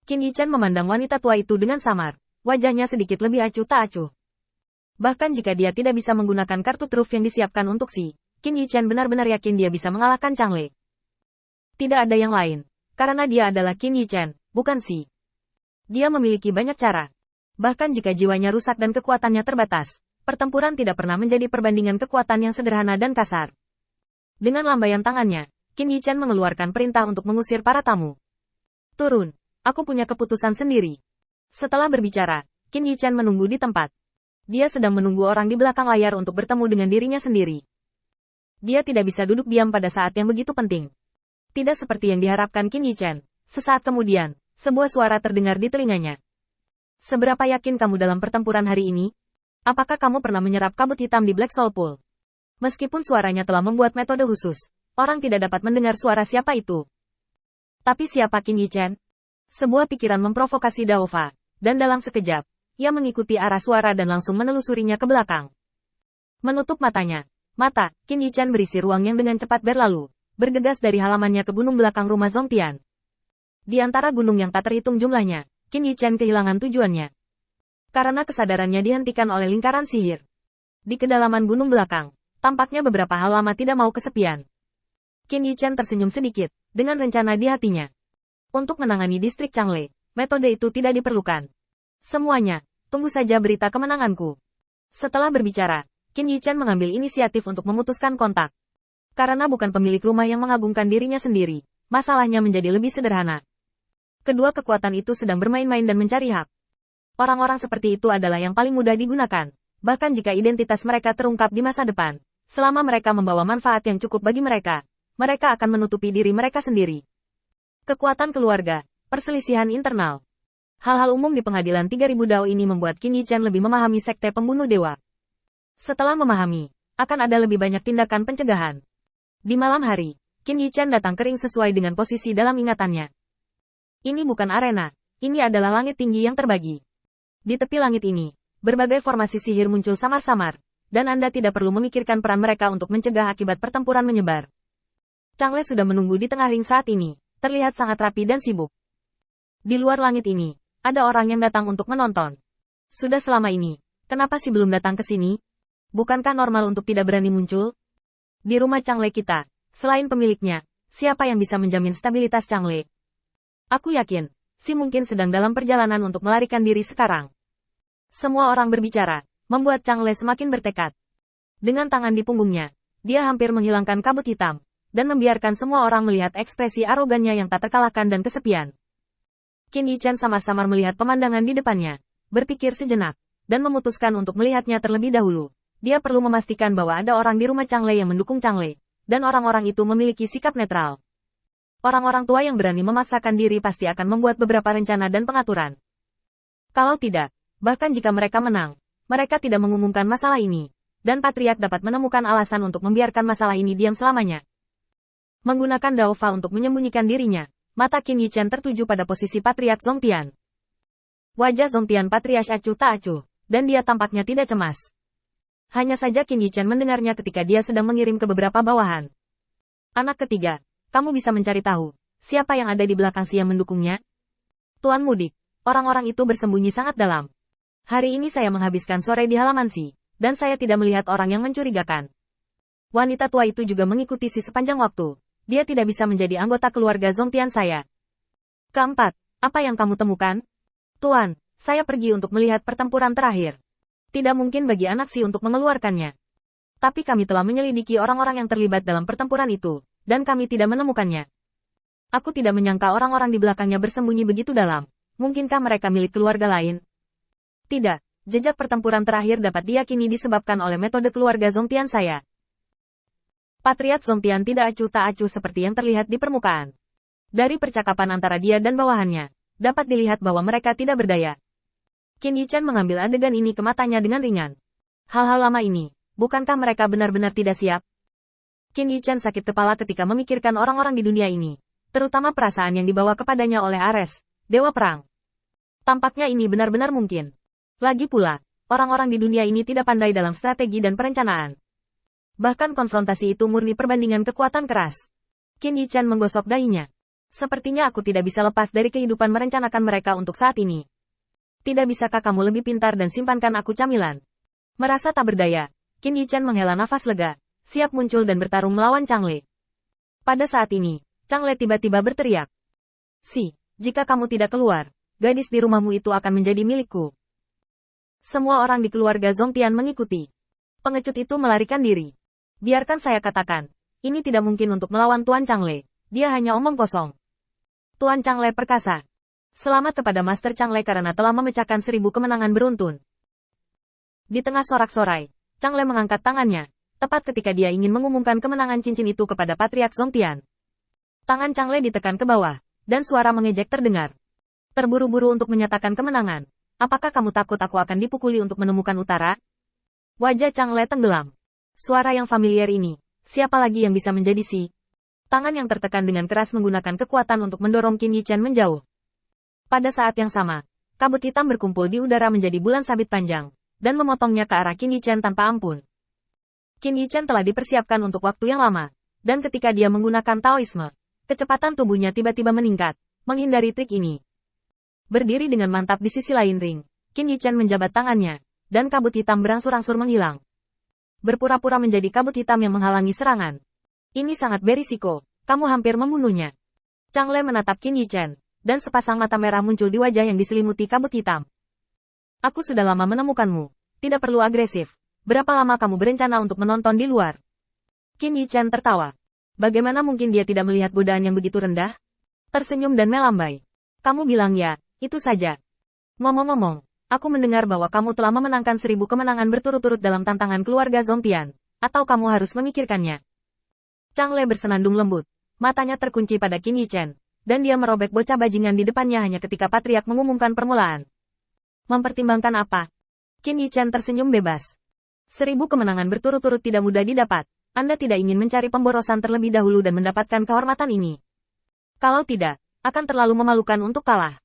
Qin Yichen memandang wanita tua itu dengan samar. Wajahnya sedikit lebih acuh tak acuh. Bahkan jika dia tidak bisa menggunakan kartu truf yang disiapkan untuk si, Qin Yichen benar-benar yakin dia bisa mengalahkan Chang Le. Tidak ada yang lain. Karena dia adalah Qin Yichen, bukan si. Dia memiliki banyak cara. Bahkan jika jiwanya rusak dan kekuatannya terbatas, pertempuran tidak pernah menjadi perbandingan kekuatan yang sederhana dan kasar. Dengan lambaian tangannya, Qin Yichen mengeluarkan perintah untuk mengusir para tamu. Turun. Aku punya keputusan sendiri. Setelah berbicara, Qin Yichen menunggu di tempat. Dia sedang menunggu orang di belakang layar untuk bertemu dengan dirinya sendiri. Dia tidak bisa duduk diam pada saat yang begitu penting. Tidak seperti yang diharapkan Qin Yichen. Sesaat kemudian, sebuah suara terdengar di telinganya. Seberapa yakin kamu dalam pertempuran hari ini? Apakah kamu pernah menyerap kabut hitam di Black Soul Pool? Meskipun suaranya telah membuat metode khusus, orang tidak dapat mendengar suara siapa itu. Tapi siapa Qin Yichen? Sebuah pikiran memprovokasi Daova, dan dalam sekejap, ia mengikuti arah suara dan langsung menelusurinya ke belakang. Menutup matanya, Qin Yichen berisi ruang yang dengan cepat berlalu, bergegas dari halamannya ke gunung belakang rumah Zongtian. Di antara gunung yang tak terhitung jumlahnya, Qin Yichen kehilangan tujuannya. Karena kesadarannya dihentikan oleh lingkaran sihir. Di kedalaman gunung belakang, tampaknya beberapa hal lama tidak mau kesepian. Qin Yichen tersenyum sedikit, dengan rencana di hatinya. Untuk menangani distrik Changle, metode itu tidak diperlukan. Semuanya, tunggu saja berita kemenanganku. Setelah berbicara, Qin Yichen mengambil inisiatif untuk memutuskan kontak. Karena bukan pemilik rumah yang mengagungkan dirinya sendiri, masalahnya menjadi lebih sederhana. Kedua kekuatan itu sedang bermain-main dan mencari hak. Orang-orang seperti itu adalah yang paling mudah digunakan, bahkan jika identitas mereka terungkap di masa depan. Selama mereka membawa manfaat yang cukup bagi mereka, mereka akan menutupi diri mereka sendiri. Kekuatan keluarga, perselisihan internal. Hal-hal umum di pengadilan 3000 Dao ini membuat Qin Yichen lebih memahami sekte pembunuh dewa. Setelah memahami, akan ada lebih banyak tindakan pencegahan. Di malam hari, Qin Yichen datang kering sesuai dengan posisi dalam ingatannya. Ini bukan arena, ini adalah langit tinggi yang terbagi. Di tepi langit ini, berbagai formasi sihir muncul samar-samar, dan Anda tidak perlu memikirkan peran mereka untuk mencegah akibat pertempuran menyebar. Changle sudah menunggu di tengah ring saat ini. Terlihat sangat rapi dan sibuk. Di luar langit ini, ada orang yang datang untuk menonton. Sudah selama ini, kenapa sih belum datang ke sini? Bukankah normal untuk tidak berani muncul? Di rumah Changle kita, selain pemiliknya, siapa yang bisa menjamin stabilitas Changle? Aku yakin, si mungkin sedang dalam perjalanan untuk melarikan diri sekarang. Semua orang berbicara, membuat Changle semakin bertekad. Dengan tangan di punggungnya, dia hampir menghilangkan kabut hitam. Dan membiarkan semua orang melihat ekspresi arogannya yang tak terkalahkan dan kesepian. Qin Yichen samar-samar melihat pemandangan di depannya, berpikir sejenak, dan memutuskan untuk melihatnya terlebih dahulu. Dia perlu memastikan bahwa ada orang di rumah Changle yang mendukung Changle, dan orang-orang itu memiliki sikap netral. Orang-orang tua yang berani memaksakan diri pasti akan membuat beberapa rencana dan pengaturan. Kalau tidak, bahkan jika mereka menang, mereka tidak mengumumkan masalah ini, dan Patriark dapat menemukan alasan untuk membiarkan masalah ini diam selamanya. Menggunakan Daova untuk menyembunyikan dirinya, mata Qin Yichen tertuju pada posisi Patriark Zongtian. Wajah Zongtian Patriark acuh tak acuh, dan dia tampaknya tidak cemas. Hanya saja Qin Yichen mendengarnya ketika dia sedang mengirim ke beberapa bawahan. Anak ketiga, kamu bisa mencari tahu, siapa yang ada di belakang si yang mendukungnya? Tuan Mudik, orang-orang itu bersembunyi sangat dalam. Hari ini saya menghabiskan sore di halaman si, dan saya tidak melihat orang yang mencurigakan. Wanita tua itu juga mengikuti si sepanjang waktu. Dia tidak bisa menjadi anggota keluarga Zongtian saya. Keempat, apa yang kamu temukan? Tuan, saya pergi untuk melihat pertempuran terakhir. Tidak mungkin bagi anak si untuk mengeluarkannya. Tapi kami telah menyelidiki orang-orang yang terlibat dalam pertempuran itu, dan kami tidak menemukannya. Aku tidak menyangka orang-orang di belakangnya bersembunyi begitu dalam. Mungkinkah mereka milik keluarga lain? Tidak, jejak pertempuran terakhir dapat diyakini disebabkan oleh metode keluarga Zongtian saya. Patriark Zongtian tidak acuh tak acuh seperti yang terlihat di permukaan. Dari percakapan antara dia dan bawahannya, dapat dilihat bahwa mereka tidak berdaya. Qin Yichen mengambil adegan ini ke matanya dengan ringan. Hal-hal lama ini, bukankah mereka benar-benar tidak siap? Qin Yichen sakit kepala ketika memikirkan orang-orang di dunia ini, terutama perasaan yang dibawa kepadanya oleh Ares, Dewa Perang. Tampaknya ini benar-benar mungkin. Lagi pula, orang-orang di dunia ini tidak pandai dalam strategi dan perencanaan. Bahkan konfrontasi itu murni perbandingan kekuatan keras. Qin Yichen menggosok dahinya. Sepertinya aku tidak bisa lepas dari kehidupan merencanakan mereka untuk saat ini. Tidak bisakah kamu lebih pintar dan simpankan aku camilan? Merasa tak berdaya, Qin Yichen menghela nafas lega, siap muncul dan bertarung melawan Changle. Pada saat ini, Changle tiba-tiba berteriak. Jika kamu tidak keluar, gadis di rumahmu itu akan menjadi milikku. Semua orang di keluarga Zongtian mengikuti. Pengecut itu melarikan diri. Biarkan saya katakan, ini tidak mungkin untuk melawan Tuan Changle. Dia hanya omong kosong. Tuan Changle perkasa. Selamat kepada Master Changle karena telah memecahkan 1000 kemenangan beruntun. Di tengah sorak-sorai, Changle mengangkat tangannya, tepat ketika dia ingin mengumumkan kemenangan cincin itu kepada Patriark Zongtian. Tangan Changle ditekan ke bawah, dan suara mengejek terdengar. Terburu-buru untuk menyatakan kemenangan. Apakah kamu takut aku akan dipukuli untuk menemukan utara? Wajah Changle tenggelam. Suara yang familiar ini, siapa lagi yang bisa menjadi Tangan yang tertekan dengan keras menggunakan kekuatan untuk mendorong Qin Yichen menjauh. Pada saat yang sama, kabut hitam berkumpul di udara menjadi bulan sabit panjang, dan memotongnya ke arah Qin Yichen tanpa ampun. Qin Yichen telah dipersiapkan untuk waktu yang lama, dan ketika dia menggunakan Taoisme, kecepatan tubuhnya tiba-tiba meningkat, menghindari trik ini. Berdiri dengan mantap di sisi lain ring, Qin Yichen menjabat tangannya, dan kabut hitam berangsur-angsur menghilang. Berpura-pura menjadi kabut hitam yang menghalangi serangan. Ini sangat berisiko, kamu hampir membunuhnya. Changle menatap Qin Yichen, dan sepasang mata merah muncul di wajah yang diselimuti kabut hitam. Aku sudah lama menemukanmu, tidak perlu agresif. Berapa lama kamu berencana untuk menonton di luar? Qin Yichen tertawa. Bagaimana mungkin dia tidak melihat godaan yang begitu rendah? Tersenyum dan melambai. Kamu bilang ya, itu saja. Ngomong-ngomong, aku mendengar bahwa kamu telah memenangkan 1000 kemenangan berturut-turut dalam tantangan keluarga Zongtian. Atau kamu harus memikirkannya? Changle bersenandung lembut. Matanya terkunci pada Qin Yichen, dan dia merobek bocah bajingan di depannya hanya ketika Patriark mengumumkan permulaan. Mempertimbangkan apa? Qin Yichen tersenyum bebas. 1000 kemenangan berturut-turut tidak mudah didapat. Anda tidak ingin mencari pemborosan terlebih dahulu dan mendapatkan kehormatan ini. Kalau tidak, akan terlalu memalukan untuk kalah.